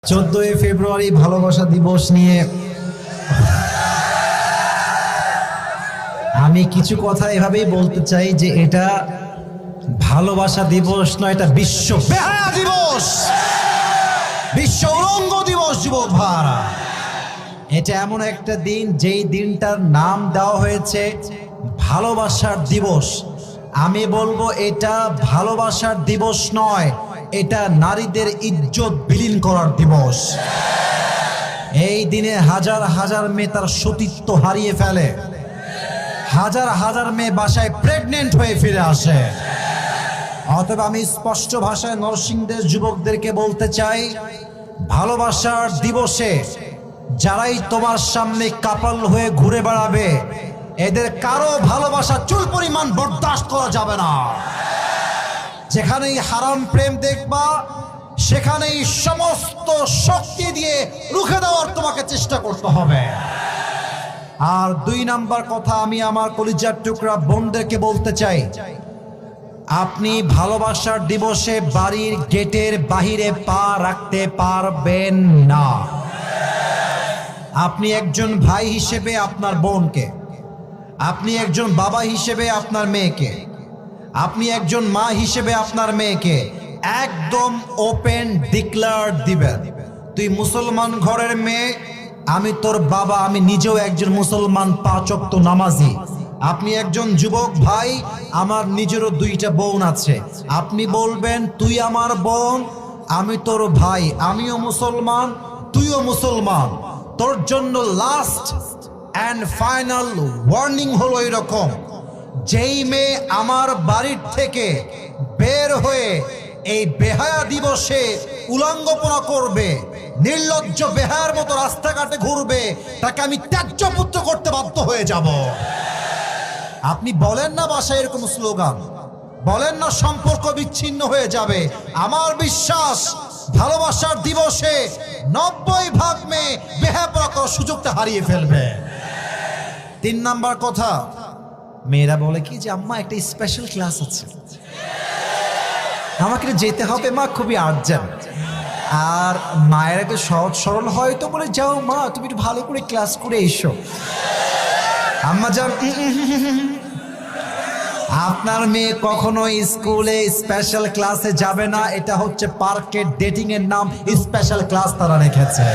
14 ফেব্রুয়ারি ভালোবাসা দিবস নিয়ে আমি কিছু কথা এভাবেই বলতে চাই যে এটা ভালোবাসা দিবস নয়, এটা বিশ্ব বেহায়া দিবস, বিশ্ব উলঙ্গ দিবস। যুবক ভাইরা, এটা এমন একটা দিন যেই দিনটার নাম দেওয়া হয়েছে ভালোবাসার দিবস। আমি বলবো এটা ভালোবাসার দিবস নয়, এটা নারীদের ইজ্জত বিলীন করার দিবস। এই দিনে হাজার হাজার মেয়ে তার সতীত্ব হারিয়ে ফেলে, হাজার হাজার মেয়ে বাসায় প্রেগনেন্ট হয়ে ফিরে আসে। অতএব আমি স্পষ্ট ভাষায় নরসিংদের যুবকদেরকে বলতে চাই, ভালোবাসার দিবসে যারাই তোমার সামনে কাপাল হয়ে ঘুরে বেড়াবে, এদের কারো ভালোবাসা চুল পরিমাণ বরদাস্ত করা যাবে না। যেখানেই হারাম প্রেম দেখবা, সেখানেই সমস্ত শক্তি দিয়ে রুখে দেওয়ার তোমাকে চেষ্টা করতে হবে। আর 2 নাম্বার কথা, আমি আমার কলিজার টুকরা বোনদেরকে বলতে চাই, আপনি ভালোবাসার দিবসে বাড়ির গেটের বাহিরে পা রাখতে পারবেন না। আপনি একজন ভাই হিসেবে আপনার বোনকে, আপনি একজন বাবা হিসেবে আপনার মেয়েকে, আপনি একজন মা হিসেবে আপনার মেয়েকে একদম ওপেন ডিক্লেয়ার দিবেন, তুই মুসলমান ঘরের মেয়ে, আমি তোর বাবা, আমি নিজেও একজন মুসলমান 5 ওয়াক্ত নামাজি। আপনি একজন যুবক ভাই, আমার নিজেরও 2টা বোন আছে, আপনি বলবেন তুই আমার বোন, আমি তোর ভাই, আমিও মুসলমান, তুইও মুসলমান। তোর জন্য লাস্ট অ্যান্ড ফাইনাল ওয়ার্নিং হলো এরকম, যেই মেয়ে আমার বাড়ির থেকে বের হয়ে এই বেহায়া দিবসে উলঙ্গপনা করবে, নির্লজ্জ বেহায়ার মতো রাস্তাঘাটে ঘুরবে, তাকে আমি ত্যায্য পুত্র করতে বাধ্য হয়ে যাব। আপনি বলেন না বাসায় এরকম স্লোগান, বলেন না সম্পর্ক বিচ্ছিন্ন হয়ে যাবে। আমার বিশ্বাস ভালোবাসার দিবসে 90% মেয়ে বেহায়া করার সুযোগটা হারিয়ে ফেলবে। 3 নাম্বার কথা, মেয়েরা বলে কি যে আম্মা একটা স্পেশাল ক্লাস আছে, আমাকে যেতে হবে মা, খুবই আর্জেন্ট। আর মায়ের একটা সহজ সরল হয়তো বলে, যাও মা তুমি একটু ভালো করে ক্লাস করে এসো। আম্মা যান, আপনার মেয়ে কখনো স্কুলে স্পেশাল ক্লাসে যাবে না। এটা হচ্ছে পার্কের ডেটিং এর নাম স্পেশাল ক্লাস তারা রেখেছে।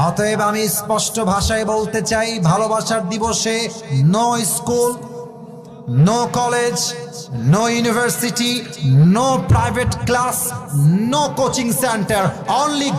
অতএব আমি স্পষ্ট ভাষায় বলতে চাই, ভালোবাসার দিবসে no school, no college, no university, no private class, no coaching centre, only